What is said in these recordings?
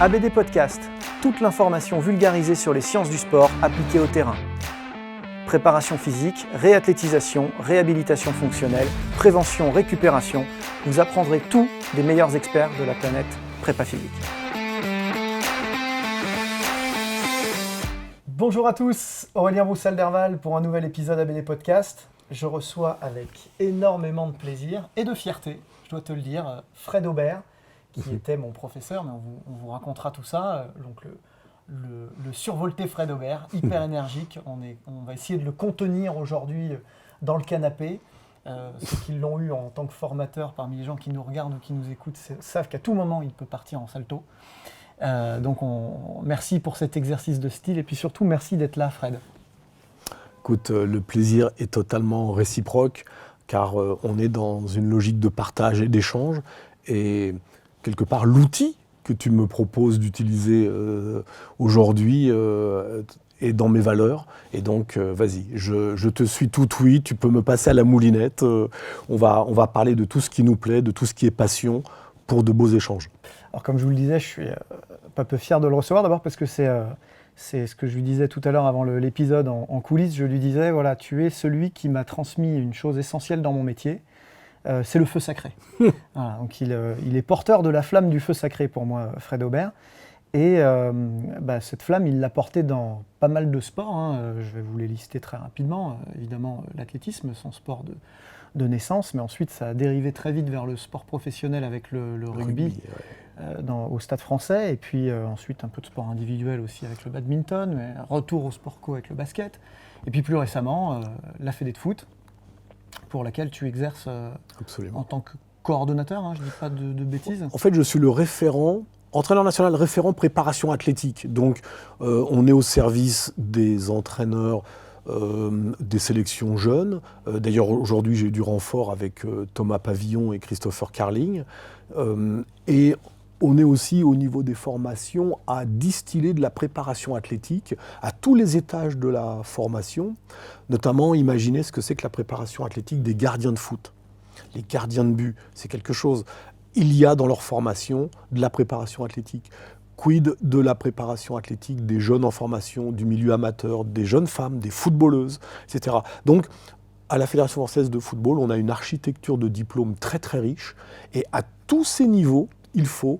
ABD Podcast, toute l'information vulgarisée sur les sciences du sport appliquées au terrain. Préparation physique, réathlétisation, réhabilitation fonctionnelle, prévention, récupération, vous apprendrez tout des meilleurs experts de la planète prépa physique. Bonjour à tous, Aurélien Roussel-Derval pour un nouvel épisode ABD Podcast. Je reçois avec énormément de plaisir et de fierté, je dois te le dire, Fred Aubert, qui était mon professeur, mais on vous racontera tout ça. Donc le survolté Fred Aubert, hyper énergique, on va essayer de le contenir aujourd'hui dans le canapé. Ceux qui l'ont eu en tant que formateur parmi les gens qui nous regardent ou qui nous écoutent savent qu'à tout moment il peut partir en salto. Donc merci pour cet exercice de style et puis surtout merci d'être là, Fred. Écoute, le plaisir est totalement réciproque car on est dans une logique de partage et d'échange et quelque part l'outil que tu me proposes d'utiliser aujourd'hui est dans mes valeurs et donc vas-y, je te suis tout oui, tu peux me passer à la moulinette, on va parler de tout ce qui nous plaît, de tout ce qui est passion pour de beaux échanges. Alors comme je vous le disais, je suis pas peu fier de le recevoir d'abord parce que c'est ce que je lui disais tout à l'heure avant l'épisode en coulisses. Je lui disais, voilà, tu es celui qui m'a transmis une chose essentielle dans mon métier, c'est le feu sacré. Voilà, donc il est porteur de la flamme du feu sacré pour moi, Fred Aubert. Et cette flamme, il l'a portée dans pas mal de sports. Hein. Je vais vous les lister très rapidement. Évidemment, l'athlétisme, son sport de naissance, mais ensuite ça a dérivé très vite vers le sport professionnel avec le rugby. Ouais. Au Stade Français, et puis ensuite un peu de sport individuel aussi avec le badminton, mais retour au sport co avec le basket, et puis plus récemment la Fédé de foot, pour laquelle tu exerces en tant que coordonnateur, hein, je ne dis pas de bêtises. En fait, je suis le référent, entraîneur national référent préparation athlétique, donc on est au service des entraîneurs des sélections jeunes. D'ailleurs, aujourd'hui, j'ai eu du renfort avec Thomas Pavillon et Christopher Carling, et on est aussi au niveau des formations à distiller de la préparation athlétique à tous les étages de la formation, notamment imaginer ce que c'est que la préparation athlétique des gardiens de foot. Les gardiens de but, c'est quelque chose. Il y a dans leur formation de la préparation athlétique. Quid de la préparation athlétique des jeunes en formation, du milieu amateur, des jeunes femmes, des footballeuses, etc. Donc, à la Fédération française de football, on a une architecture de diplômes très très riche et à tous ces niveaux, il faut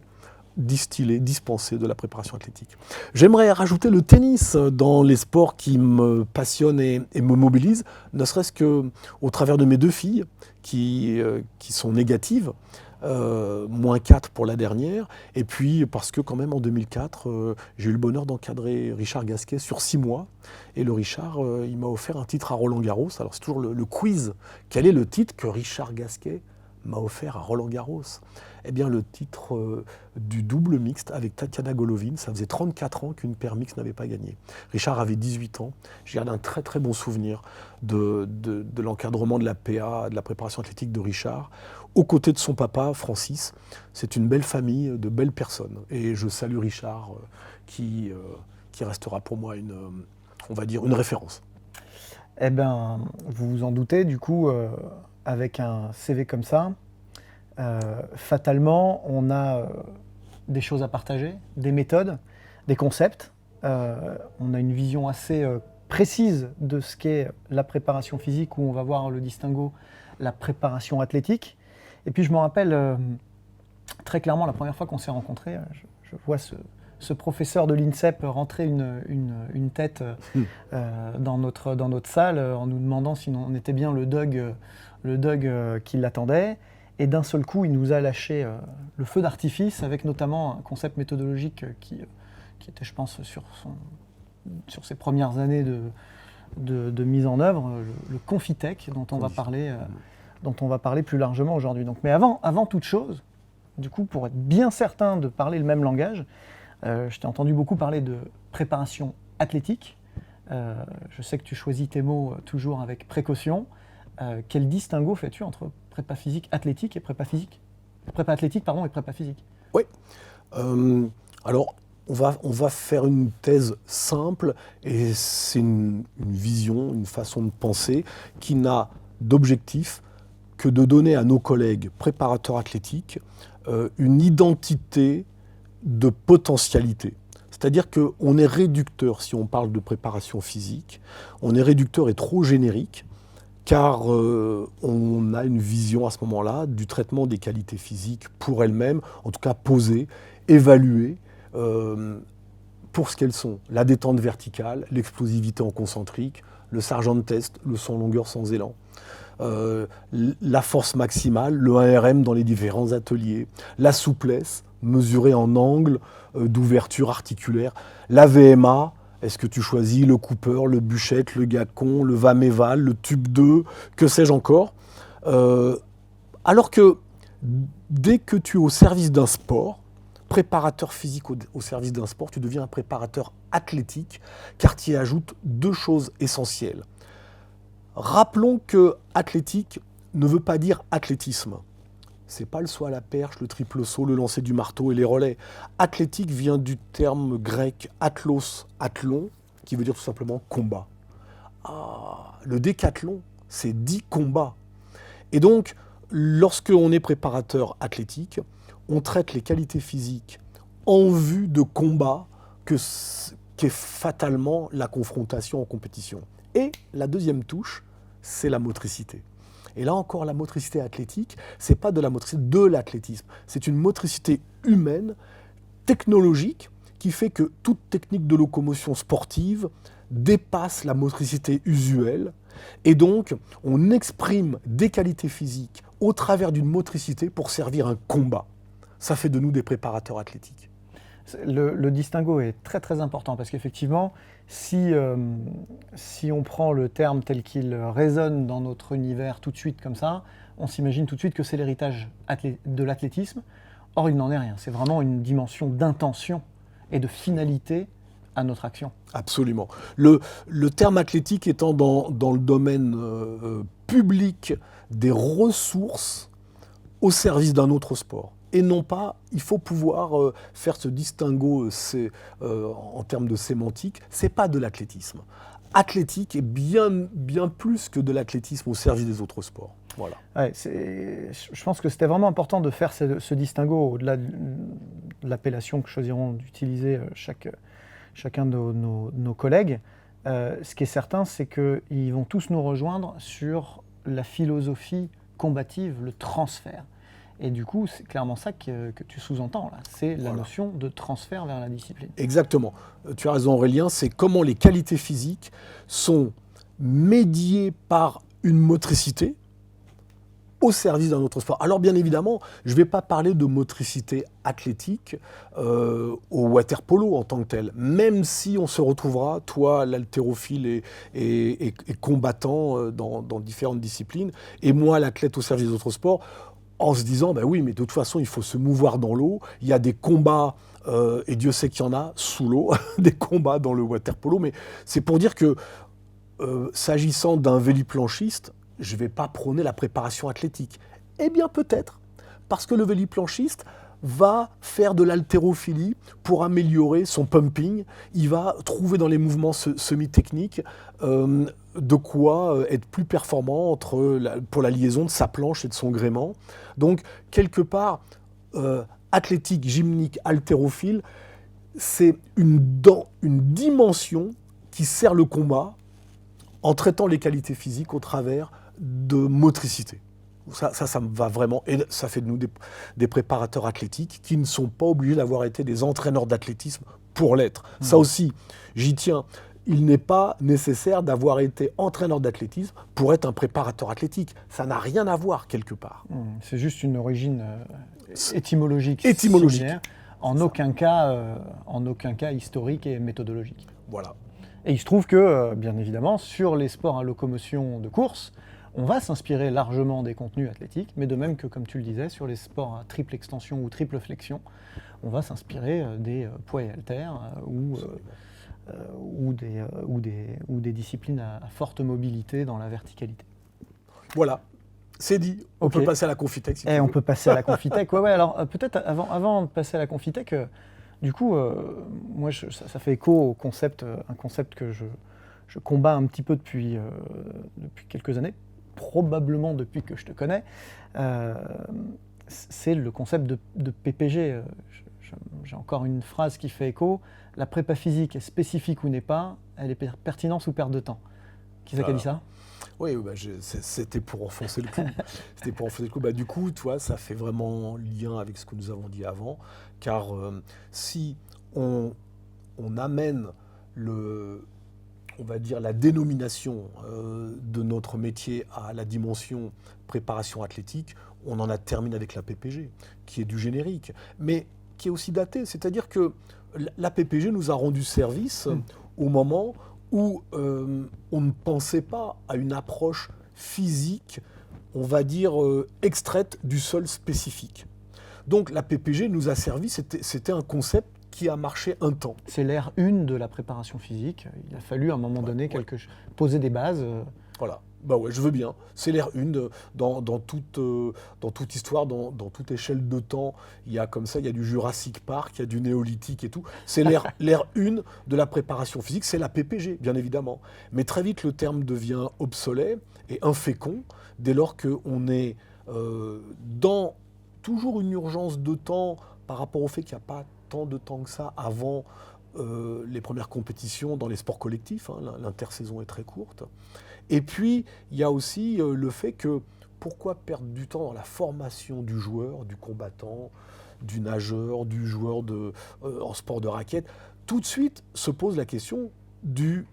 dispenser de la préparation athlétique. J'aimerais rajouter le tennis dans les sports qui me passionnent et me mobilisent, ne serait-ce qu'au travers de mes deux filles qui sont négatives, -4 pour la dernière, et puis parce que quand même en 2004, j'ai eu le bonheur d'encadrer Richard Gasquet sur 6 mois, et le Richard, il m'a offert un titre à Roland-Garros. Alors c'est toujours le quiz, quel est le titre que Richard Gasquet m'a offert à Roland-Garros? Eh bien, le titre du double mixte avec Tatiana Golovin. Ça faisait 34 ans qu'une paire mixte n'avait pas gagné. Richard avait 18 ans. J'ai gardé un très très bon souvenir de l'encadrement de la PA, de la préparation athlétique de Richard, aux côtés de son papa, Francis. C'est une belle famille, de belles personnes. Et je salue Richard, qui restera pour moi on va dire, une référence. Eh bien, vous vous en doutez, du coup, avec un CV comme ça, fatalement, on a des choses à partager, des méthodes, des concepts. On a une vision assez précise de ce qu'est la préparation physique, où on va voir le distinguo, la préparation athlétique. Et puis je me rappelle très clairement la première fois qu'on s'est rencontrés, je vois ce professeur de l'INSEP rentrer une tête dans notre salle en nous demandant si on était bien le dog qui l'attendait. Et d'un seul coup, il nous a lâché le feu d'artifice avec notamment un concept méthodologique qui était, je pense, sur ses premières années de mise en œuvre, le Confitech, dont on va parler plus largement aujourd'hui. Donc, mais avant toute chose, du coup, pour être bien certain de parler le même langage, je t'ai entendu beaucoup parler de préparation athlétique. Je sais que tu choisis tes mots toujours avec précaution. Quel distinguo fais-tu entre prépa physique athlétique et prépa athlétique et prépa physique? Oui. Alors, on va faire une thèse simple, et c'est une vision, une façon de penser qui n'a d'objectif que de donner à nos collègues préparateurs athlétiques une identité de potentialité. C'est-à-dire qu'on est réducteur, si on parle de préparation physique, on est réducteur et trop générique, car on a une vision à ce moment-là du traitement des qualités physiques pour elles-mêmes, en tout cas posées, évaluées, pour ce qu'elles sont. La détente verticale, l'explosivité en concentrique, le sergent test, le saut en longueur sans élan, la force maximale, le 1RM dans les différents ateliers, la souplesse mesurée en angle d'ouverture articulaire, la VMA, est-ce que tu choisis le Cooper, le Buchette, le Gacon, le Vameval, le Tube 2, que sais-je encore, alors que dès que tu es au service d'un sport, préparateur physique au service d'un sport, tu deviens un préparateur athlétique, car tu y ajoutes deux choses essentielles. Rappelons que athlétique ne veut pas dire athlétisme. C'est pas le saut à la perche, le triple saut, le lancer du marteau et les relais. Athlétique vient du terme grec atlos, athlon, qui veut dire tout simplement combat. Ah, le décathlon, c'est 10 combats. Et donc, lorsqu'on est préparateur athlétique, on traite les qualités physiques en vue de combat qu'est fatalement la confrontation en compétition. Et la deuxième touche, c'est la motricité. Et là encore, la motricité athlétique, c'est pas de la motricité de l'athlétisme, c'est une motricité humaine, technologique, qui fait que toute technique de locomotion sportive dépasse la motricité usuelle. Et donc, on exprime des qualités physiques au travers d'une motricité pour servir un combat. Ça fait de nous des préparateurs athlétiques. Le distinguo est très très important parce qu'effectivement, si on prend le terme tel qu'il résonne dans notre univers tout de suite comme ça, on s'imagine tout de suite que c'est l'héritage de l'athlétisme. Or, il n'en est rien. C'est vraiment une dimension d'intention et de finalité à notre action. Absolument. Le terme athlétique étant dans le domaine public des ressources au service d'un autre sport. Et non pas, il faut pouvoir faire ce distinguo en termes de sémantique, c'est pas de l'athlétisme. Athlétique est bien plus que de l'athlétisme au service des autres sports. Voilà. Ouais, je pense que c'était vraiment important de faire ce distinguo au-delà de l'appellation que choisiront d'utiliser chacun de nos collègues. Ce qui est certain, c'est qu'ils vont tous nous rejoindre sur la philosophie combative, le transfert. Et du coup, c'est clairement ça que tu sous-entends, là. C'est la notion de transfert vers la discipline. Exactement. Tu as raison, Aurélien, c'est comment les qualités physiques sont médiées par une motricité au service d'un autre sport. Alors bien évidemment, je ne vais pas parler de motricité athlétique au water-polo en tant que tel, même si on se retrouvera, toi, l'haltérophile et combattant dans différentes disciplines, et moi, l'athlète au service des autres sports, en se disant, ben oui, mais de toute façon, il faut se mouvoir dans l'eau, il y a des combats, et Dieu sait qu'il y en a sous l'eau, des combats dans le water-polo, mais c'est pour dire que, s'agissant d'un véliplanchiste, je ne vais pas prôner la préparation athlétique. Eh bien peut-être, parce que le véliplanchiste va faire de l'haltérophilie pour améliorer son pumping, il va trouver dans les mouvements semi-techniques de quoi être plus performant pour la liaison de sa planche et de son gréement. Donc quelque part, athlétique, gymnique, haltérophile, c'est une dimension qui sert le combat en traitant les qualités physiques au travers de motricité. Ça me va vraiment. Et ça fait de nous des préparateurs athlétiques qui ne sont pas obligés d'avoir été des entraîneurs d'athlétisme pour l'être. Ça aussi, j'y tiens. Il n'est pas nécessaire d'avoir été entraîneur d'athlétisme pour être un préparateur athlétique. Ça n'a rien à voir quelque part. C'est juste une origine étymologique. Étymologique. En aucun cas historique et méthodologique. Voilà. Et il se trouve que, bien évidemment, sur les sports à locomotion de course, on va s'inspirer largement des contenus athlétiques, mais de même que, comme tu le disais, sur les sports à triple extension ou triple flexion, on va s'inspirer des poids et haltères ou des disciplines à forte mobilité dans la verticalité. Voilà, c'est dit. On peut passer à la Confitech. Si on peut passer à la Confitech. Ouais, alors peut-être avant de passer à la Confitech, du coup, moi, ça fait écho au concept, un concept que je combats un petit peu depuis quelques années, probablement depuis que je te connais. C'est le concept de PPG. j'ai encore une phrase qui fait écho, la prépa physique est spécifique ou n'est pas, elle est pertinence ou perte de temps. Qui c'est qui a dit ça? Oui, c'était pour enfoncer le clou. C'était pour enfoncer le clou. Du coup, tu vois, ça fait vraiment lien avec ce que nous avons dit avant, car si on amène on va dire la dénomination de notre métier à la dimension préparation athlétique, on en a terminé avec la PPG, qui est du générique, mais qui est aussi datée. C'est-à-dire que la PPG nous a rendu service au moment où on ne pensait pas à une approche physique, on va dire, extraite du sol spécifique. Donc la PPG nous a servi, c'était un concept qui a marché un temps. C'est l'ère 1 de la préparation physique. Il a fallu à un moment donné poser des bases. Voilà. Je veux bien. C'est l'ère 1 dans toute histoire, dans toute échelle de temps. Il y a comme ça, il y a du Jurassic Park, il y a du néolithique et tout. C'est l'ère 1 de la préparation physique, c'est la PPG, bien évidemment. Mais très vite, le terme devient obsolète et infécond dès lors qu'on est dans toujours une urgence de temps par rapport au fait qu'il n'y a pas tant de temps que ça avant les premières compétitions dans les sports collectifs. L'intersaison est très courte. Et puis, il y a aussi le fait que pourquoi perdre du temps dans la formation du joueur, du combattant, du nageur, du joueur en sport de raquette? Tout de suite se pose la question du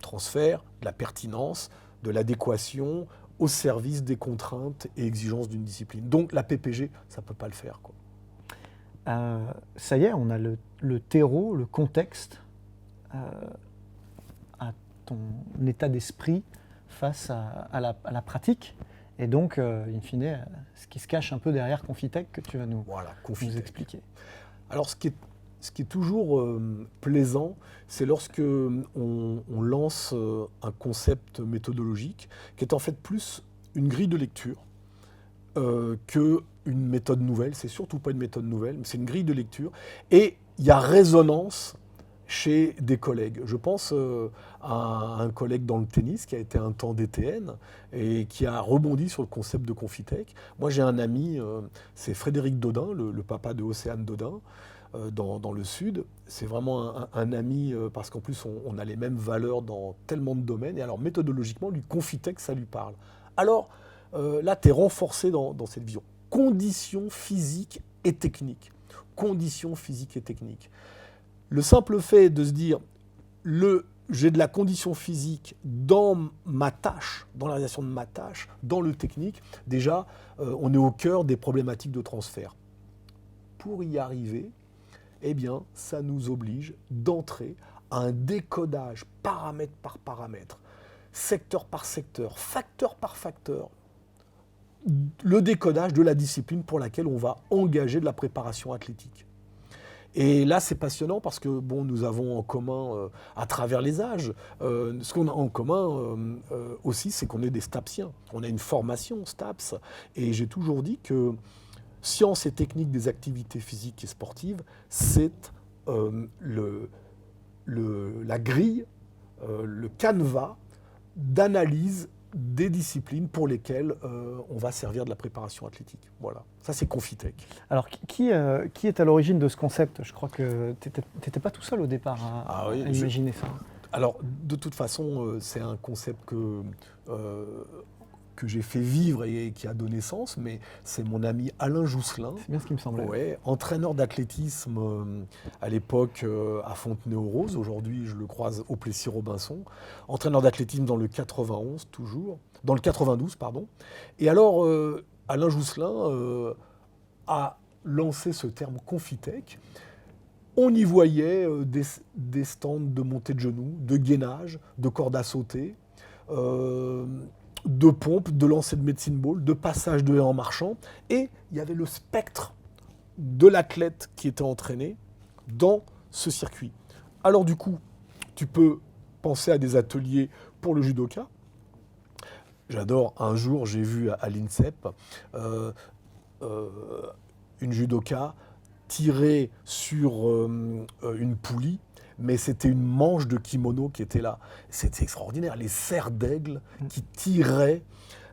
transfert, de la pertinence, de l'adéquation au service des contraintes et exigences d'une discipline. Donc la PPG, ça ne peut pas le faire, quoi. Ça y est, on a le terreau, le contexte à ton état d'esprit face à la pratique. Et donc, in fine, ce qui se cache un peu derrière Confitech que tu vas nous expliquer. Alors, ce qui est toujours plaisant, c'est lorsque on lance un concept méthodologique qui est en fait plus une grille de lecture qu'une méthode nouvelle. C'est surtout pas une méthode nouvelle, mais c'est une grille de lecture. Et il y a résonance chez des collègues. Je pense à un collègue dans le tennis qui a été un temps DTN et qui a rebondi sur le concept de Confitech. Moi, j'ai un ami, c'est Frédéric Dodin, le papa de Océane Dodin, dans le Sud. C'est vraiment un ami parce qu'en plus, on a les mêmes valeurs dans tellement de domaines. Et alors, méthodologiquement, lui, Confitech, ça lui parle. Alors, là, tu es renforcé dans cette vision. Conditions physiques et techniques. Conditions physiques et techniques. Le simple fait de se dire, j'ai de la condition physique dans ma tâche, dans la réalisation de ma tâche, dans le technique, déjà, on est au cœur des problématiques de transfert. Pour y arriver, eh bien, ça nous oblige d'entrer à un décodage paramètre par paramètre, secteur par secteur, facteur par facteur, le décodage de la discipline pour laquelle on va engager de la préparation athlétique. Et là, c'est passionnant parce que nous avons en commun, à travers les âges, ce qu'on a en commun aussi, c'est qu'on est des STAPsiens. On a une formation STAPS. Et j'ai toujours dit que sciences et techniques des activités physiques et sportives, c'est la grille, le canevas d'analyse des disciplines pour lesquelles on va servir de la préparation athlétique. Voilà, ça c'est Confitech. Alors, qui est à l'origine de ce concept? Je crois que tu n'étais pas tout seul au départ à imaginer ça. Alors, de toute façon, c'est un concept que j'ai fait vivre et qui a donné sens, mais c'est mon ami Alain Jousselin. C'est bien ce qui me semblait. Ouais, entraîneur d'athlétisme à l'époque à Fontenay-aux-Roses. Aujourd'hui, je le croise au Plessis-Robinson. Entraîneur d'athlétisme dans le 91, toujours. Dans le 92, pardon. Et alors, Alain Jousselin a lancé ce terme Confitech. On y voyait des stands de montée de genoux, de gainage, de corde à sauter, de pompe, de lancer de medicine ball, de passage de haie en marchant. Et il y avait le spectre de l'athlète qui était entraîné dans ce circuit. Alors du coup, tu peux penser à des ateliers pour le judoka. J'adore, un jour, j'ai vu à l'INSEP une judoka tirer sur une poulie, mais c'était une manche de kimono qui était là. C'était extraordinaire, les serres d'aigle qui tiraient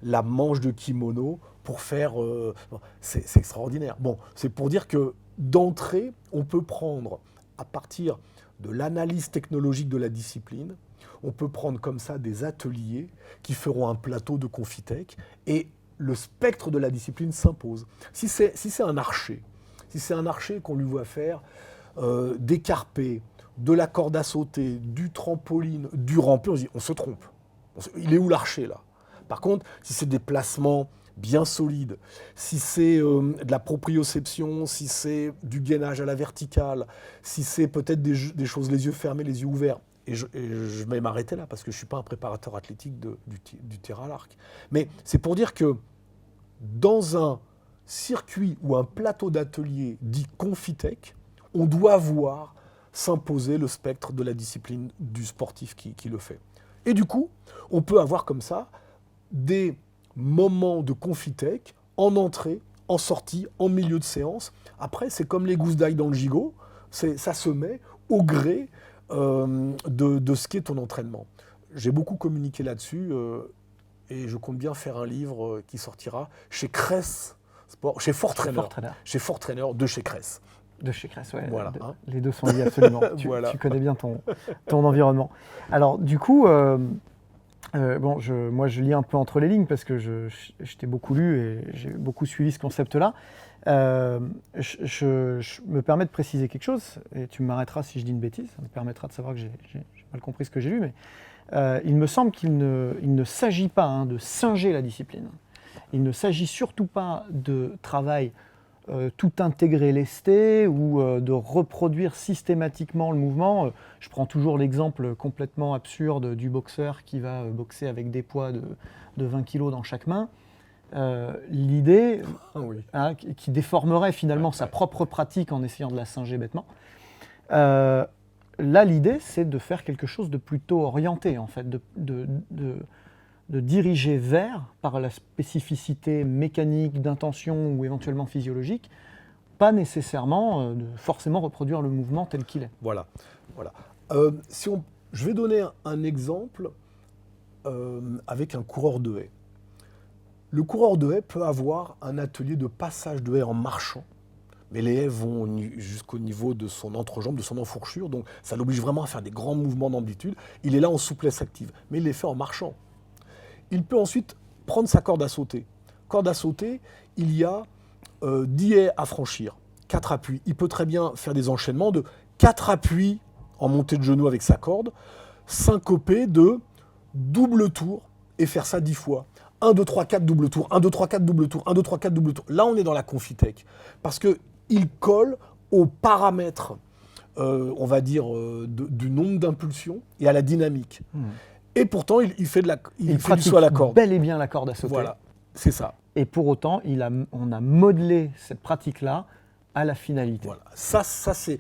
la manche de kimono pour faire... c'est extraordinaire. Bon, c'est pour dire que d'entrée, on peut prendre, à partir de l'analyse technologique de la discipline, on peut prendre comme ça des ateliers qui feront un plateau de Confitech et le spectre de la discipline s'impose. Si c'est un archer, qu'on lui voit faire des carpés, de la corde à sauter, du trampoline, du rampé, on se dit on se trompe. Il est où l'archer là? Par contre, si c'est des placements bien solides, si c'est de la proprioception, si c'est du gainage à la verticale, si c'est peut-être des choses les yeux fermés, les yeux ouverts, et je vais m'arrêter là parce que je ne suis pas un préparateur athlétique du tir à l'arc. Mais c'est pour dire que dans un circuit ou un plateau d'atelier dit Confitech, on doit voir s'imposer le spectre de la discipline du sportif qui le fait. Et du coup, on peut avoir comme ça des moments de Confitech en entrée, en sortie, en milieu de séance. Après, c'est comme les gousses d'ail dans le gigot, ça se met au gré de ce qu'est ton entraînement. J'ai beaucoup communiqué là-dessus et je compte bien faire un livre qui sortira chez Cress Sport, chez Fort Trainer de chez Cress. De chez Cress, ouais. Voilà, les deux sont liés absolument. Voilà. Tu connais bien ton environnement. Alors, du coup, moi, je lis un peu entre les lignes parce que je t'ai beaucoup lu et j'ai beaucoup suivi ce concept-là. Je me permets de préciser quelque chose, et tu m'arrêteras si je dis une bêtise, ça me permettra de savoir que j'ai mal compris ce que j'ai lu, mais il me semble qu'il ne s'agit pas de singer la discipline. Il ne s'agit surtout pas de travail tout intégrer lesté ou de reproduire systématiquement le mouvement. Je prends toujours l'exemple complètement absurde du boxeur qui va boxer avec des poids de 20 kg dans chaque main. L'idée, qui déformerait finalement sa propre pratique en essayant de la singer bêtement. Là, l'idée, c'est de faire quelque chose de plutôt orienté, en fait, de diriger vers, par la spécificité mécanique, d'intention ou éventuellement physiologique, pas nécessairement de forcément reproduire le mouvement tel qu'il est. Voilà. Je vais donner un exemple avec un coureur de haie. Le coureur de haie peut avoir un atelier de passage de haie en marchant, mais les haies vont jusqu'au niveau de son entrejambe, de son enfourchure, donc ça l'oblige vraiment à faire des grands mouvements d'amplitude. Il est là en souplesse active, mais il les fait en marchant. Il peut ensuite prendre sa corde à sauter. Corde à sauter, il y a 10 haies à franchir, 4 appuis. Il peut très bien faire des enchaînements de 4 appuis en montée de genoux avec sa corde, syncoper de double tour et faire ça 10 fois. 1, 2, 3, 4, double tour, 1, 2, 3, 4, double tour, 1, 2, 3, 4, double tour. Là, on est dans la Confitech. Parce qu'il colle aux paramètres, on va dire, du nombre d'impulsions et à la dynamique. Et pourtant, il fait du saut à la corde. Bel et bien la corde à sauter. Voilà, c'est ça. Et pour autant, on a modelé cette pratique-là à la finalité. Voilà, ça c'est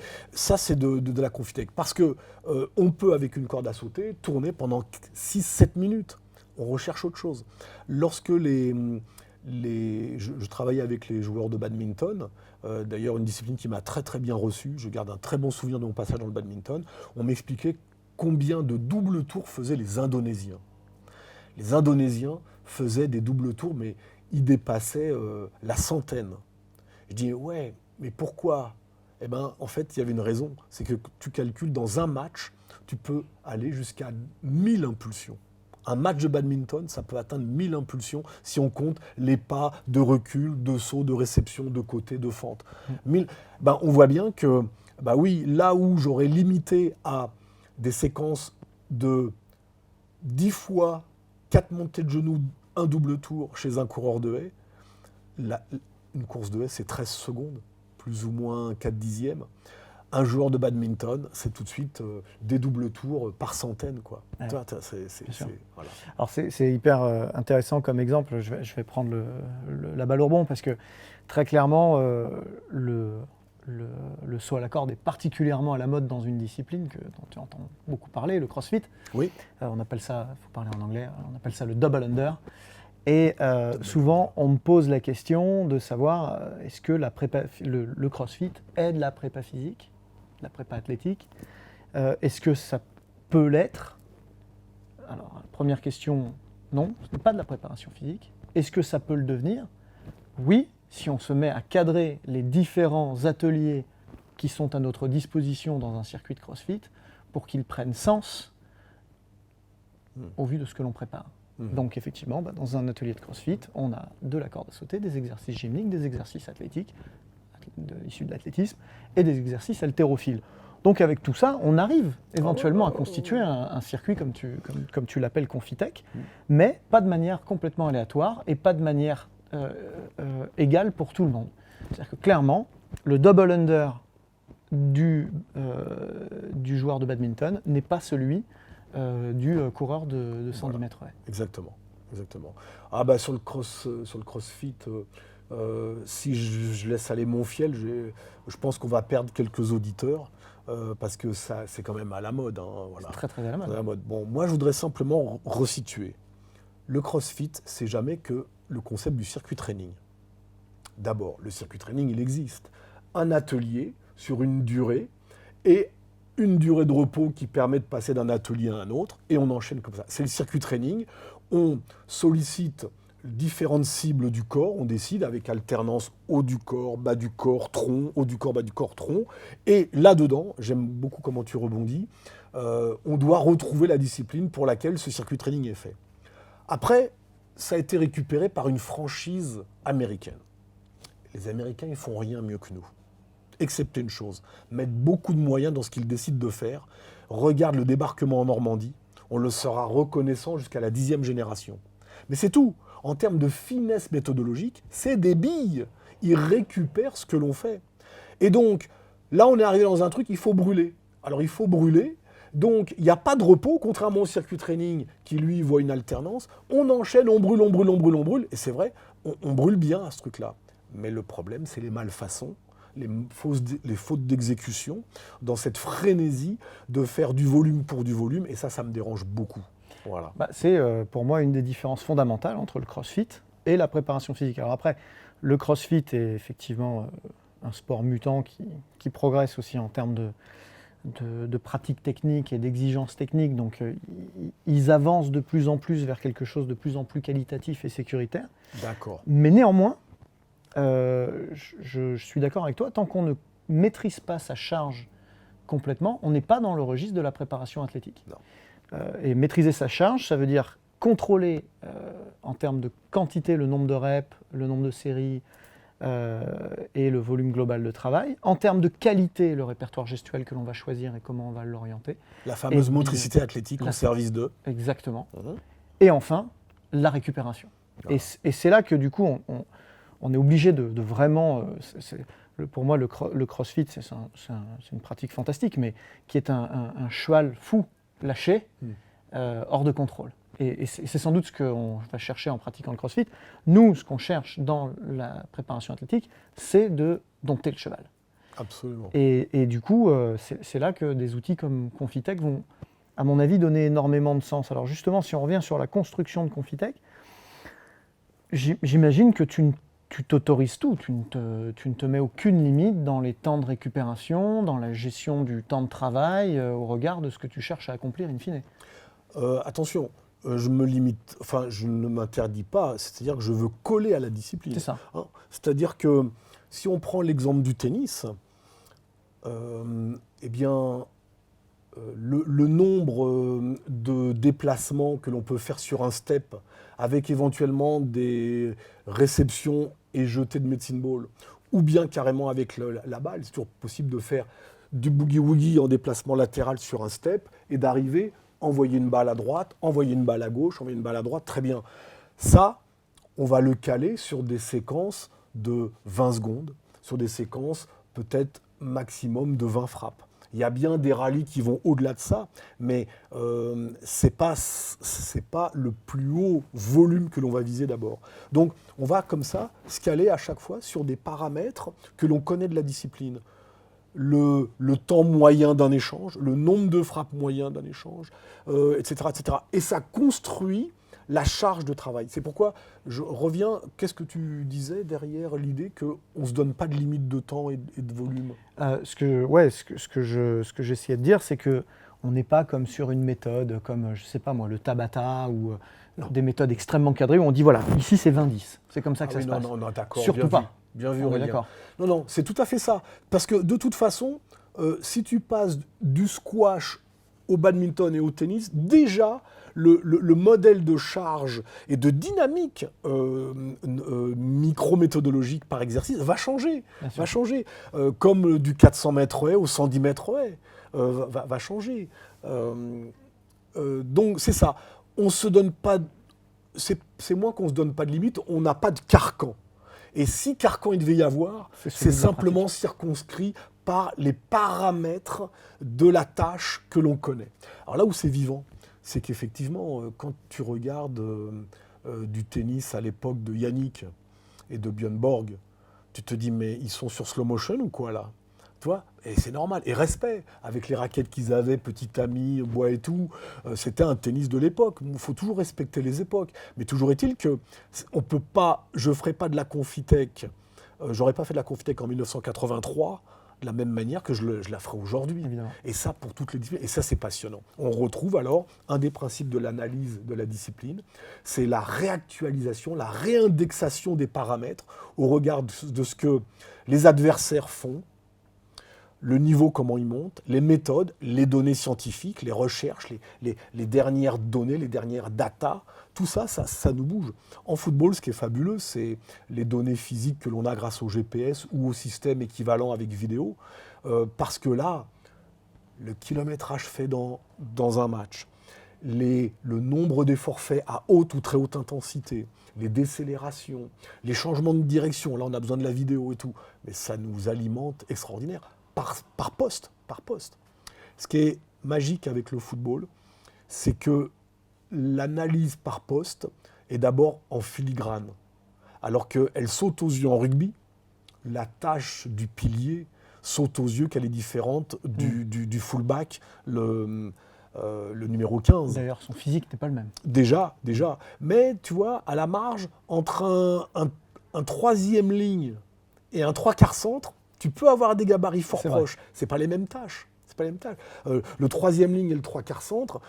de la Confitech. Parce que on peut, avec une corde à sauter, tourner pendant 6-7 minutes. On recherche autre chose. Lorsque je travaillais avec les joueurs de badminton, d'ailleurs une discipline qui m'a très très bien reçu, je garde un très bon souvenir de mon passage dans le badminton, on m'expliquait combien de doubles tours faisaient les Indonésiens. Les Indonésiens faisaient des doubles tours, mais ils dépassaient la centaine. Je dis, ouais, mais pourquoi? Eh bien, en fait, il y avait une raison. C'est que tu calcules, dans un match, tu peux aller jusqu'à 1000 impulsions. Un match de badminton, ça peut atteindre 1000 impulsions si on compte les pas de recul, de saut, de réception, de côté, de fente. 1000, on voit bien que, oui, là où j'aurais limité à des séquences de 10 fois 4 montées de genoux, un double tour chez un coureur de haie, une course de haie, c'est 13 secondes, plus ou moins 4 dixièmes. Un joueur de badminton, c'est tout de suite des doubles tours par centaine, quoi. Ouais. Voilà. Alors c'est hyper intéressant comme exemple. Je vais prendre la balle au rebond parce que très clairement, le saut à la corde est particulièrement à la mode dans une discipline dont tu entends beaucoup parler, le CrossFit. Oui. On appelle ça, il faut parler en anglais, on appelle ça le double under. Et souvent, on me pose la question de savoir est-ce que le CrossFit aide la prépa physique, la prépa athlétique? Est-ce que ça peut l'être? Alors, première question, non, ce n'est pas de la préparation physique. Est-ce que ça peut le devenir? Oui, si on se met à cadrer les différents ateliers qui sont à notre disposition dans un circuit de CrossFit pour qu'ils prennent sens au vu de ce que l'on prépare. Donc effectivement, dans un atelier de CrossFit, on a de la corde à sauter, des exercices gymniques, des exercices athlétiques, issus de l'athlétisme, et des exercices haltérophiles. Donc avec tout ça, on arrive éventuellement à constituer un circuit comme tu l'appelles Confitech, mais pas de manière complètement aléatoire et pas de manière égale pour tout le monde. C'est-à-dire que clairement, le double under du joueur de badminton n'est pas celui du coureur de 110 mètres haies. Exactement. Sur le CrossFit, si je laisse aller mon fiel, je pense qu'on va perdre quelques auditeurs. Parce que ça, c'est quand même à la mode. Voilà. C'est très très à la mode. Bon, moi, je voudrais simplement resituer. Le CrossFit, c'est jamais que le concept du circuit training. D'abord, le circuit training, il existe. Un atelier sur une durée et une durée de repos qui permet de passer d'un atelier à un autre et on enchaîne comme ça. C'est le circuit training. On sollicite différentes cibles du corps, on décide avec alternance haut du corps, bas du corps, tronc, haut du corps, bas du corps, tronc. Et là-dedans, j'aime beaucoup comment tu rebondis, on doit retrouver la discipline pour laquelle ce circuit training est fait. Après, ça a été récupéré par une franchise américaine. Les Américains, ils font rien mieux que nous, excepté une chose, mettre beaucoup de moyens dans ce qu'ils décident de faire. Regarde le débarquement en Normandie, on le sera reconnaissant jusqu'à la 10e génération. Mais c'est tout. En termes de finesse méthodologique, c'est des billes. Ils récupèrent ce que l'on fait. Et donc, là, on est arrivé dans un truc, il faut brûler. Alors, il faut brûler. Donc, il n'y a pas de repos, contrairement au circuit training qui, lui, voit une alternance. On enchaîne, on brûle. Et c'est vrai, on brûle bien à ce truc-là. Mais le problème, c'est les malfaçons, les fautes d'exécution, dans cette frénésie de faire du volume pour du volume. Et ça me dérange beaucoup. Voilà. C'est pour moi une des différences fondamentales entre le CrossFit et la préparation physique. Alors après, le CrossFit est effectivement un sport mutant qui progresse aussi en termes de pratiques techniques et d'exigences techniques. Donc ils avancent de plus en plus vers quelque chose de plus en plus qualitatif et sécuritaire. D'accord. Mais néanmoins, je suis d'accord avec toi, tant qu'on ne maîtrise pas sa charge complètement, on n'est pas dans le registre de la préparation athlétique. Non. Et maîtriser sa charge, ça veut dire contrôler en termes de quantité le nombre de reps, le nombre de séries et le volume global de travail. En termes de qualité, le répertoire gestuel que l'on va choisir et comment on va l'orienter. La fameuse motricité athlétique en service de. Exactement. Et enfin, la récupération. Et c'est là que du coup, on est obligé de vraiment... pour moi, le CrossFit, c'est une pratique fantastique, mais qui est un cheval fou, lâché, hors de contrôle. Et c'est sans doute ce qu'on va chercher en pratiquant le CrossFit. Nous, ce qu'on cherche dans la préparation athlétique, c'est de dompter le cheval. Absolument. Et du coup, c'est là que des outils comme Confitech vont, à mon avis, donner énormément de sens. Alors justement, si on revient sur la construction de Confitech, j'imagine que tu t'autorises tout, tu ne te mets aucune limite dans les temps de récupération, dans la gestion du temps de travail, au regard de ce que tu cherches à accomplir in fine. Attention, je ne m'interdis pas, c'est-à-dire que je veux coller à la discipline. C'est ça. Hein, c'est-à-dire que si on prend l'exemple du tennis, eh bien, le nombre de déplacements que l'on peut faire sur un step, avec éventuellement des réceptions et jetées de medicine ball, ou bien carrément avec la balle, c'est toujours possible de faire du boogie-woogie en déplacement latéral sur un step et d'arriver, envoyer une balle à droite, envoyer une balle à gauche, envoyer une balle à droite, très bien. Ça, on va le caler sur des séquences de 20 secondes, sur des séquences peut-être maximum de 20 frappes. Il y a bien des rallyes qui vont au-delà de ça, mais c'est pas le plus haut volume que l'on va viser d'abord. Donc, on va comme ça se caler à chaque fois sur des paramètres que l'on connaît de la discipline. Le temps moyen d'un échange, le nombre de frappes moyen d'un échange, etc., etc. Et ça construit la charge de travail. C'est pourquoi je reviens, qu'est-ce que tu disais derrière l'idée qu'on ne se donne pas de limite de temps et de volume ? Ce que j'essayais de dire, c'est qu'on n'est pas comme sur une méthode, comme, je ne sais pas moi, le Tabata ou des méthodes extrêmement cadrées où on dit voilà, ici c'est 20-10. C'est comme ça que ça se passe. Non, d'accord. Surtout pas. Bien vu, On est Aurélien. d'accord. Non, non, c'est tout à fait ça. Parce que de toute façon, si tu passes du squash au badminton et au tennis, déjà, le modèle de charge et de dynamique micro-méthodologique par exercice va changer. Bien sûr. Va changer. Comme du 400 mètres haies au 110 mètres haies va changer. Donc c'est ça. On se donne pas. C'est moins qu'on se donne pas de limite, on n'a pas de carcan. Et si carcan il devait y avoir, C'est celui c'est de la simplement pratique. circonscrit par les paramètres de la tâche que l'on connaît. Alors là où c'est vivant, c'est qu'effectivement, quand tu regardes du tennis à l'époque de Yannick et de Björn Borg, tu te dis, mais ils sont sur slow motion ou quoi là? Tu vois? Et c'est normal. Et respect, avec les raquettes qu'ils avaient, petit ami, bois et tout, c'était un tennis de l'époque. Il faut toujours respecter les époques. Mais toujours est-il que on peut pas, je ne ferai pas de la Confitech, j'aurais pas fait de la Confitech en 1983 de la même manière que je la ferai aujourd'hui. Évidemment. Et ça pour toutes les disciplines. Et ça c'est passionnant. On retrouve alors un des principes de l'analyse de la discipline, c'est la réactualisation, la réindexation des paramètres au regard de ce que les adversaires font, le niveau, comment il monte, les méthodes, les données scientifiques, les recherches, les dernières données, les dernières datas, tout ça, ça nous bouge. En football, ce qui est fabuleux, c'est les données physiques que l'on a grâce au GPS ou au système équivalent avec vidéo, parce que là, le kilométrage fait dans un match, le nombre d'efforts faits à haute ou très haute intensité, les décélérations, les changements de direction, là on a besoin de la vidéo et tout, mais ça nous alimente extraordinaire. Par poste. Ce qui est magique avec le football, c'est que l'analyse par poste est d'abord en filigrane. Alors qu'elle saute aux yeux en rugby, la tâche du pilier saute aux yeux qu'elle est différente du fullback, le numéro 15. D'ailleurs, son physique n'est pas le même. Déjà. Mais tu vois, à la marge, entre un troisième ligne et un trois quarts centre, tu peux avoir des gabarits fort C'est vrai. proches. C'est pas les mêmes tâches. Le troisième ligne et le trois quarts centre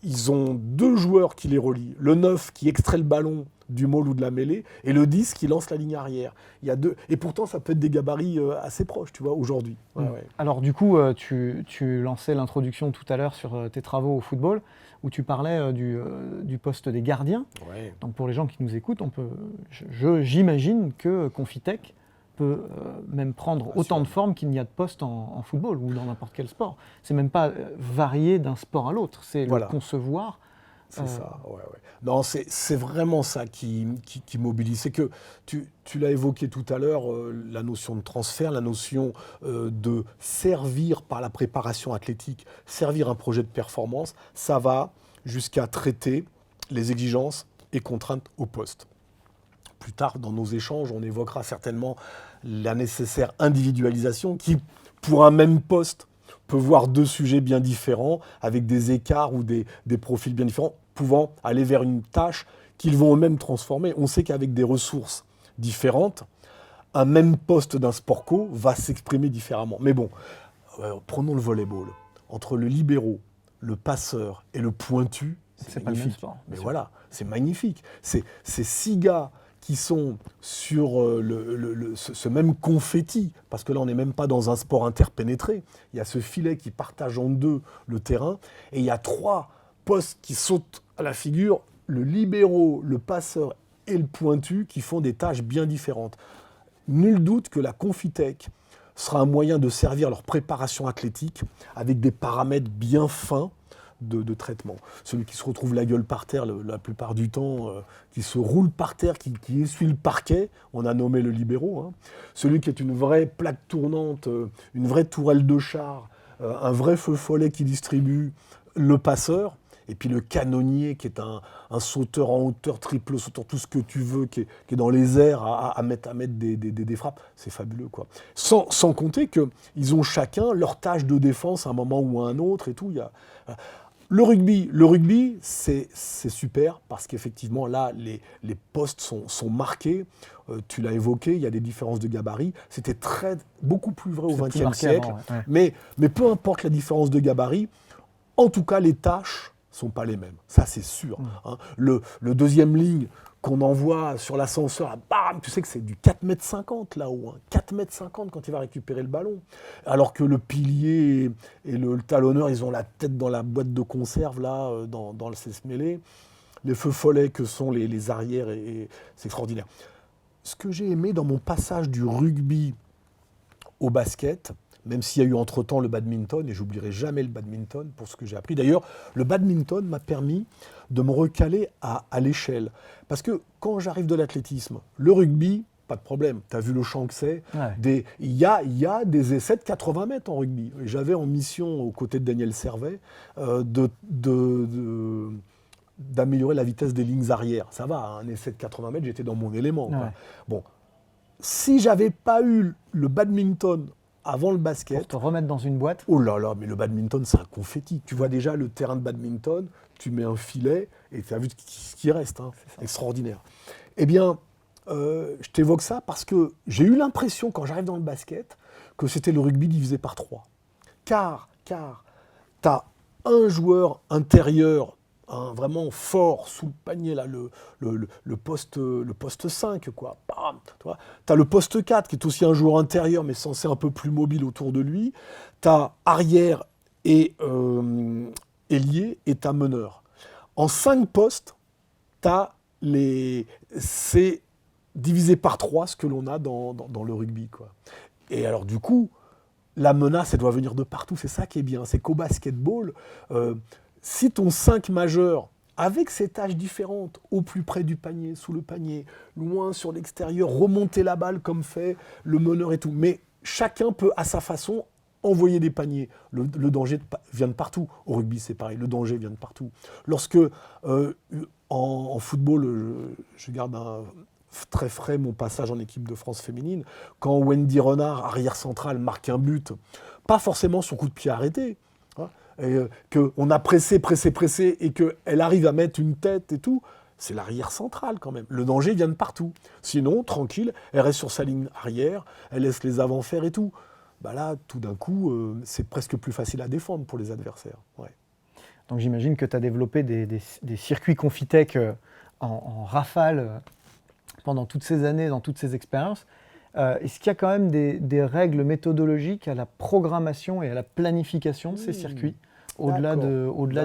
ils ont deux joueurs qui les relient. Le 9 qui extrait le ballon du maul ou de la mêlée et le 10 qui lance la ligne arrière. Il y a deux. Et pourtant, ça peut être des gabarits assez proches, tu vois, aujourd'hui. Ouais. Alors du coup, tu lançais l'introduction tout à l'heure sur tes travaux au football, où tu parlais du poste des gardiens. Ouais. Donc pour les gens qui nous écoutent, j'imagine que Confitech peut même prendre Bien autant sûr. de formes qu'il n'y a de postes en football ou dans n'importe quel sport. C'est même pas varié d'un sport à l'autre, c'est Voilà. le concevoir. C'est ça, ouais. Non, c'est vraiment ça qui mobilise. C'est que tu l'as évoqué tout à l'heure, la notion de transfert, la notion de servir par la préparation athlétique, servir un projet de performance, ça va jusqu'à traiter les exigences et contraintes au poste. Plus tard, dans nos échanges, on évoquera certainement la nécessaire individualisation qui, pour un même poste, peut voir deux sujets bien différents, avec des écarts ou des profils bien différents, pouvant aller vers une tâche qu'ils vont eux-mêmes transformer. On sait qu'avec des ressources différentes, un même poste d'un sport co va s'exprimer différemment. Mais bon, prenons le volleyball. Entre le libéro, le passeur et le pointu, C'est pas le même magnifique. sport, bien Mais sûr. voilà, c'est magnifique. C'est six gars qui sont sur ce même confetti, parce que là on n'est même pas dans un sport interpénétré, il y a ce filet qui partage en deux le terrain, et il y a trois postes qui sautent à la figure, le libéro, le passeur et le pointu, qui font des tâches bien différentes. Nul doute que la Confitech sera un moyen de servir leur préparation athlétique avec des paramètres bien fins de traitement. Celui qui se retrouve la gueule par terre la plupart du temps, qui se roule par terre, qui essuie le parquet, on a nommé le libéro. Hein. Celui qui est une vraie plaque tournante, une vraie tourelle de char, un vrai feu follet qui distribue, le passeur. Et puis le canonnier qui est un sauteur en hauteur, triple sauteur, tout ce que tu veux, qui est dans les airs à mettre des frappes. C'est fabuleux, quoi. Sans compter qu'ils ont chacun leur tâche de défense à un moment ou à un autre et tout. Le rugby, c'est super parce qu'effectivement, là, les postes sont marqués. Tu l'as évoqué, il y a des différences de gabarit. C'était beaucoup plus vrai au C'est plus XXe marqué siècle. avant, ouais. Mais peu importe la différence de gabarit, en tout cas, les tâches sont pas les mêmes. Ça, c'est sûr. Hein. Le deuxième ligne, qu'on envoie sur l'ascenseur, bam, tu sais que c'est du 4,50 m là-haut, hein, 4,50 m quand il va récupérer le ballon. Alors que le pilier et le talonneur, ils ont la tête dans la boîte de conserve, là, dans le cesse mêlé. Les feux follets que sont les arrières, et c'est extraordinaire. Ce que j'ai aimé dans mon passage du rugby au basket, même s'il y a eu entre-temps le badminton, et j'oublierai jamais le badminton pour ce que j'ai appris. D'ailleurs, le badminton m'a permis de me recaler à l'échelle. Parce que quand j'arrive de l'athlétisme, le rugby, pas de problème, tu as vu le champ que c'est. Ouais. Il y a des essais de 80 mètres en rugby. J'avais en mission, aux côtés de Daniel Servet, d'améliorer la vitesse des lignes arrière. Ça va, un essai de 80 mètres, j'étais dans mon élément. Quoi. Ouais. Bon, si j'avais pas eu le badminton avant le basket... Pour te remettre dans une boîte. Oh là là, mais le badminton, c'est un confetti. Tu vois déjà le terrain de badminton, tu mets un filet et tu as vu ce qui reste. Hein. Extraordinaire. Eh bien, je t'évoque ça parce que j'ai eu l'impression, quand j'arrive dans le basket, que c'était le rugby divisé par 3. Car tu as un joueur intérieur, vraiment fort sous le panier, là, le poste 5, quoi. Tu as le poste 4 qui est aussi un joueur intérieur mais censé un peu plus mobile autour de lui. Tu as arrière et ailier et tu as meneur. En 5 postes, c'est divisé par 3 ce que l'on a dans le rugby, quoi. Et alors du coup, la menace, elle doit venir de partout. C'est ça qui est bien. C'est qu'au basketball, si ton 5 majeur, avec ses tâches différentes, au plus près du panier, sous le panier, loin sur l'extérieur, remonter la balle comme fait le meneur et tout, mais chacun peut à sa façon envoyer des paniers. Le danger vient de partout. Au rugby, c'est pareil, le danger vient de partout. Lorsque, en football, je garde très frais mon passage en équipe de France féminine, quand Wendy Renard, arrière centrale, marque un but, pas forcément son coup de pied arrêté, hein, qu'on a pressé, et qu'elle arrive à mettre une tête et tout, c'est l'arrière centrale quand même. Le danger vient de partout. Sinon, tranquille, elle reste sur sa ligne arrière, elle laisse les avants faire et tout. Bah là, tout d'un coup, c'est presque plus facile à défendre pour les adversaires. Ouais. Donc j'imagine que tu as développé des circuits Confitech en rafale pendant toutes ces années, dans toutes ces expériences. Est-ce qu'il y a quand même des règles méthodologiques à la programmation et à la planification de ces circuits, au-delà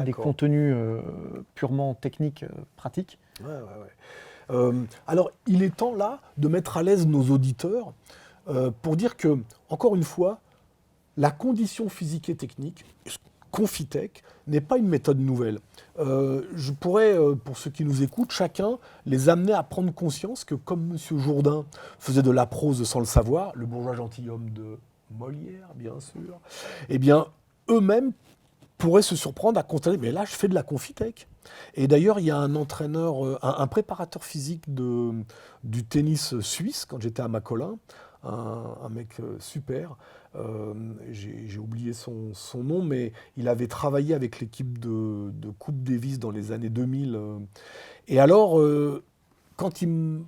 des contenus purement techniques, pratiques? Ouais. Alors, il est temps là de mettre à l'aise nos auditeurs pour dire que, encore une fois, la condition physique et technique, Confitech, n'est pas une méthode nouvelle. Je pourrais, pour ceux qui nous écoutent, chacun les amener à prendre conscience que, comme M. Jourdain faisait de la prose sans le savoir, le bourgeois gentilhomme de Molière, bien sûr, eh bien, eux-mêmes pourraient se surprendre à constater, mais là, je fais de la Confitech. Et d'ailleurs, il y a un entraîneur, un préparateur physique du tennis suisse, quand j'étais à Macolin, un mec super. J'ai oublié son nom, mais il avait travaillé avec l'équipe de Coupe Davis dans les années 2000. Et alors, quand il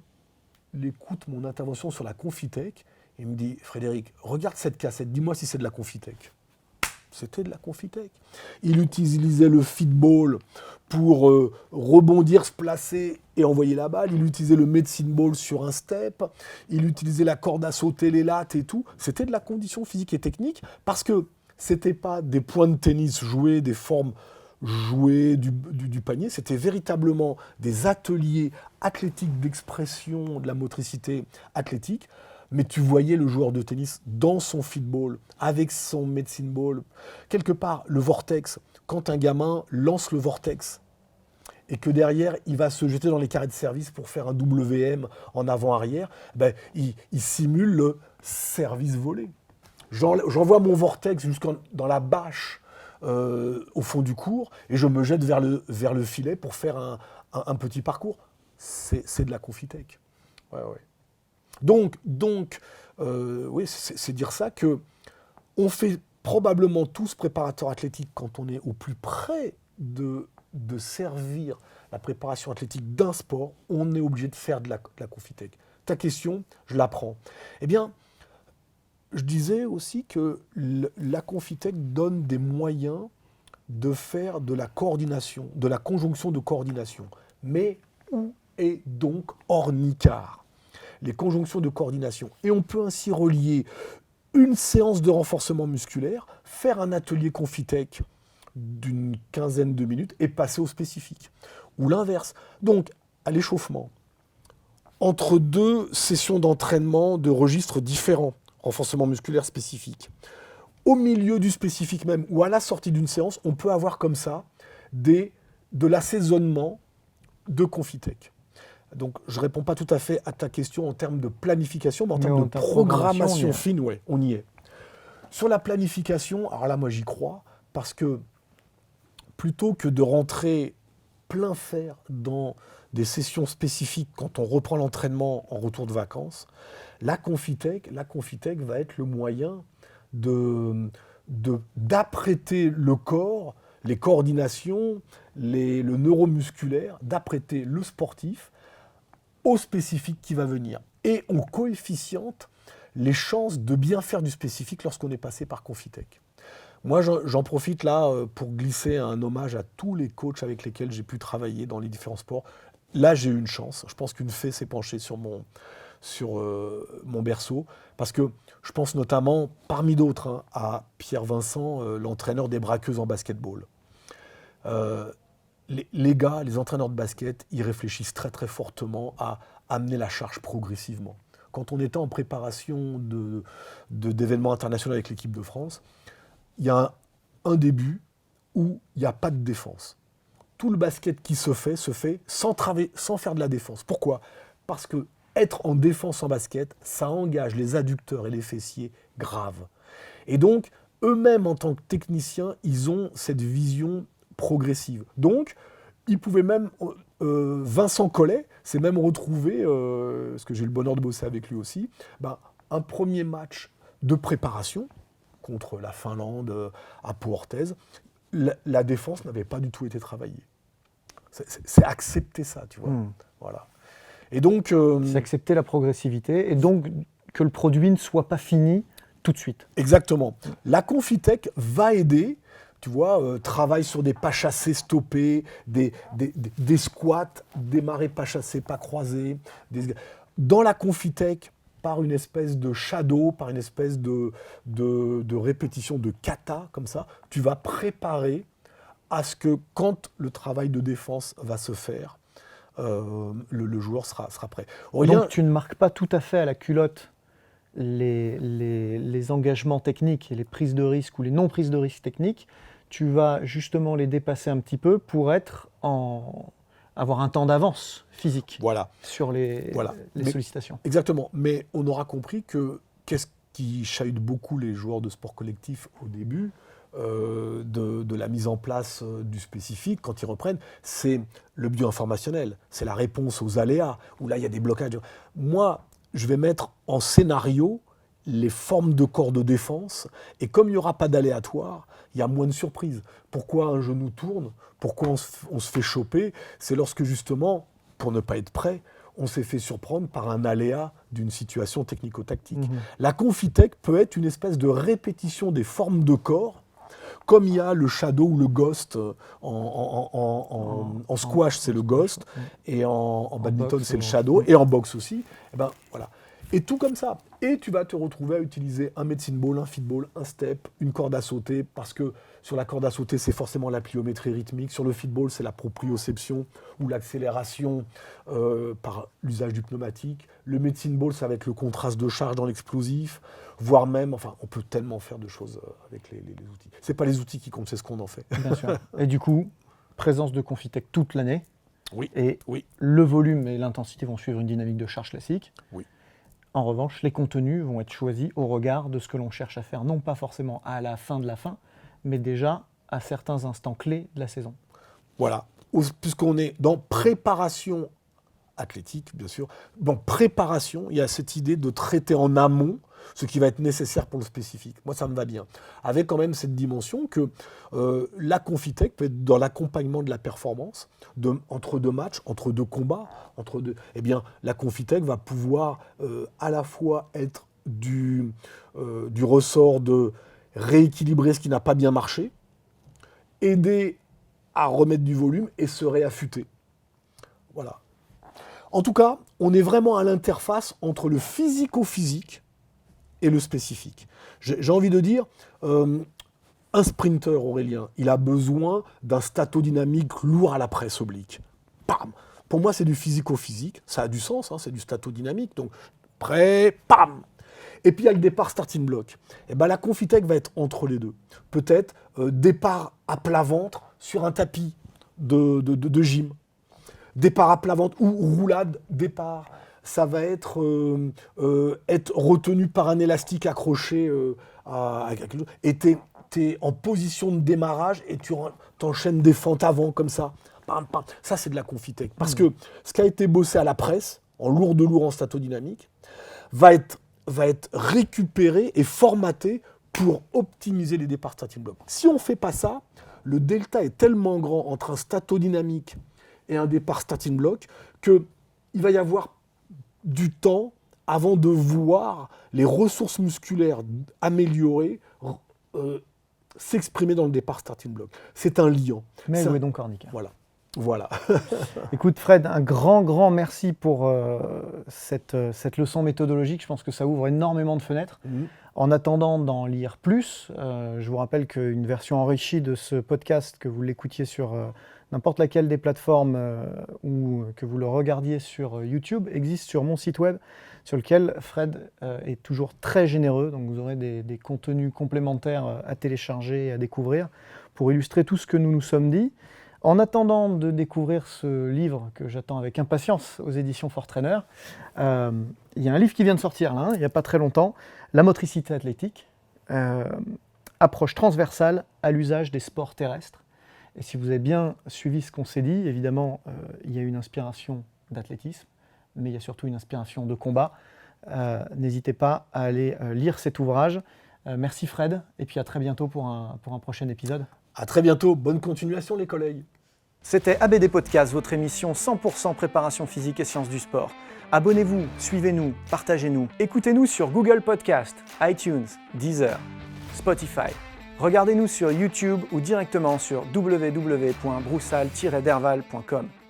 écoute mon intervention sur la Confitech, il me dit « Frédéric, regarde cette cassette, dis-moi si c'est de la Confitech ». C'était de la Confitech. Il utilisait le feedball pour rebondir, se placer et envoyer la balle. Il utilisait le medicine ball sur un step. Il utilisait la corde à sauter, les lattes et tout. C'était de la condition physique et technique parce que c'était pas des points de tennis joués, des formes jouées du panier. C'était véritablement des ateliers athlétiques d'expression de la motricité athlétique. Mais tu voyais le joueur de tennis dans son feedball, avec son medicine ball. Quelque part, le vortex, quand un gamin lance le vortex et que derrière, il va se jeter dans les carrés de service pour faire un WM en avant-arrière, ben, il simule le service volé. J'envoie mon vortex dans la bâche au fond du court et je me jette vers le filet pour faire un petit parcours. C'est de la Confitech. Ouais. Donc, oui, c'est dire ça que on fait probablement tous préparateurs athlétiques quand on est au plus près de servir la préparation athlétique d'un sport, on est obligé de faire de la Confitech. Ta question, je la prends. Eh bien, je disais aussi que la Confitech donne des moyens de faire de la coordination, de la conjonction de coordination. Mais où et donc ornicar. Les conjonctions de coordination. Et on peut ainsi relier une séance de renforcement musculaire, faire un atelier Confitec d'une quinzaine de minutes et passer au spécifique. Ou l'inverse. Donc, à l'échauffement, entre deux sessions d'entraînement de registres différents, renforcement musculaire spécifique, au milieu du spécifique même ou à la sortie d'une séance, on peut avoir comme ça de l'assaisonnement de Confitec. Donc, je ne réponds pas tout à fait à ta question en termes de planification, mais en termes de programmation fine, ouais, on y est. Sur la planification, alors là, moi, j'y crois, parce que plutôt que de rentrer plein fer dans des sessions spécifiques quand on reprend l'entraînement en retour de vacances, la Confitec va être le moyen d'apprêter le corps, les coordinations, le neuromusculaire, d'apprêter le sportif au spécifique qui va venir. Et on coefficiente les chances de bien faire du spécifique lorsqu'on est passé par Confitec. Moi, j'en profite là pour glisser un hommage à tous les coachs avec lesquels j'ai pu travailler dans les différents sports. Là, j'ai eu une chance. Je pense qu'une fée s'est penchée sur mon berceau, parce que je pense notamment, parmi d'autres, à Pierre Vincent, l'entraîneur des braqueuses en basketball. Les gars, les entraîneurs de basket, ils réfléchissent très très fortement à amener la charge progressivement. Quand on était en préparation d'événements internationaux avec l'équipe de France, il y a un début où il n'y a pas de défense. Tout le basket qui se fait sans faire de la défense. Pourquoi ? Parce que être en défense en basket, ça engage les adducteurs et les fessiers graves. Et donc, eux-mêmes, en tant que techniciens, ils ont cette vision progressive. Donc, ils pouvaient même... Vincent Collet s'est même retrouvé, parce que j'ai eu le bonheur de bosser avec lui aussi, un premier match de préparation contre la Finlande à Pau-Orthez. La défense n'avait pas du tout été travaillée. C'est accepter ça, tu vois. Voilà. Et donc, c'est accepter la progressivité et donc que le produit ne soit pas fini tout de suite. Exactement. La Confitec va aider, tu vois, travail sur des pas chassés stoppés, des squats, démarrer pas chassés, pas croisés. Dans la Confitec, par une espèce de shadow, par une espèce de répétition de kata, comme ça, tu vas préparer à ce que quand le travail de défense va se faire, le joueur sera prêt. Aurélien, donc tu ne marques pas tout à fait à la culotte les engagements techniques et les prises de risque ou les non-prises de risque techniques. Tu vas justement les dépasser un petit peu pour avoir un temps d'avance physique sur les sollicitations. Exactement. Mais on aura compris que qu'est-ce qui chahute beaucoup les joueurs de sport collectif au début de la mise en place du spécifique, quand ils reprennent, c'est le bioinformationnel, c'est la réponse aux aléas, où là il y a des blocages. Moi, je vais mettre en scénario les formes de corps de défense, et comme il n'y aura pas d'aléatoire, il y a moins de surprises. Pourquoi un genou tourne ? Pourquoi on se fait choper ? C'est lorsque justement, pour ne pas être prêt, on s'est fait surprendre par un aléa d'une situation technico-tactique. La Confitec peut être une espèce de répétition des formes de corps, comme il y a le shadow ou le ghost en squash, c'est le ghost, et en badminton, c'est le shadow, et en boxe aussi. Et voilà. Et tout comme ça. Et tu vas te retrouver à utiliser un medicine ball, un feedball, un step, une corde à sauter, parce que sur la corde à sauter, c'est forcément la pliométrie rythmique. Sur le feedball, c'est la proprioception ou l'accélération par l'usage du pneumatique. Le medicine ball, ça va être le contraste de charge dans l'explosif, voire même, on peut tellement faire de choses avec les outils. C'est pas les outils qui comptent, c'est ce qu'on en fait. Bien sûr. Et du coup, présence de Confitec toute l'année. Oui. Et le volume et l'intensité vont suivre une dynamique de charge classique. Oui. En revanche, les contenus vont être choisis au regard de ce que l'on cherche à faire, non pas forcément à la fin de la fin, mais déjà à certains instants clés de la saison. Voilà, puisqu'on est dans préparation athlétique, bien sûr, dans préparation, il y a cette idée de traiter en amont ce qui va être nécessaire pour le spécifique. Moi, ça me va bien. Avec quand même cette dimension que la Confitec peut être dans l'accompagnement de la performance, entre deux matchs, entre deux combats, eh bien, la Confitec va pouvoir à la fois être du ressort de rééquilibrer ce qui n'a pas bien marché, aider à remettre du volume et se réaffûter. Voilà. En tout cas, on est vraiment à l'interface entre le physico-physique et le spécifique. J'ai envie de dire, un sprinter, Aurélien, il a besoin d'un statodynamique lourd à la presse oblique. Pam! Pour moi, c'est du physico-physique, ça a du sens, hein, c'est du statodynamique, donc prêt, pam! Et puis il y a le départ starting block. Et ben, la Confitec va être entre les deux. Peut-être départ à plat ventre sur un tapis de gym. Départ à plat ventre ou roulade départ. Ça va être retenu par un élastique accroché à quelque chose. Et tu es en position de démarrage et tu enchaînes des fentes avant comme ça. Pam, pam. Ça, c'est de la Confitec. Parce que ce qui a été bossé à la presse, en lourd de lourd en statodynamique, va être récupéré et formaté pour optimiser les départs starting block. Si on ne fait pas ça, le delta est tellement grand entre un statodynamique et un départ starting block qu'il va y avoir du temps avant de voir les ressources musculaires améliorées s'exprimer dans le départ starting block. C'est un liant. Mais où est donc Ornica ? Voilà. Écoute Fred, un grand merci pour cette leçon méthodologique. Je pense que ça ouvre énormément de fenêtres. En attendant d'en lire plus, je vous rappelle qu'une version enrichie de ce podcast, que vous l'écoutiez sur n'importe laquelle des plateformes ou que vous le regardiez sur YouTube, existe sur mon site web, sur lequel Fred est toujours très généreux. Donc vous aurez des contenus complémentaires à télécharger et à découvrir pour illustrer tout ce que nous nous sommes dit. En attendant de découvrir ce livre que j'attends avec impatience aux éditions Fortrainer, il y a un livre qui vient de sortir là, il n'y a pas très longtemps, La motricité athlétique, approche transversale à l'usage des sports terrestres. Et si vous avez bien suivi ce qu'on s'est dit, évidemment, il y a une inspiration d'athlétisme, mais il y a surtout une inspiration de combat. N'hésitez pas à aller lire cet ouvrage. Merci Fred, et puis à très bientôt pour un prochain épisode. À très bientôt, bonne continuation les collègues. C'était ABD Podcast, votre émission 100% préparation physique et sciences du sport. Abonnez-vous, suivez-nous, partagez-nous. Écoutez-nous sur Google Podcast, iTunes, Deezer, Spotify. Regardez-nous sur YouTube ou directement sur www.broussal-derval.com.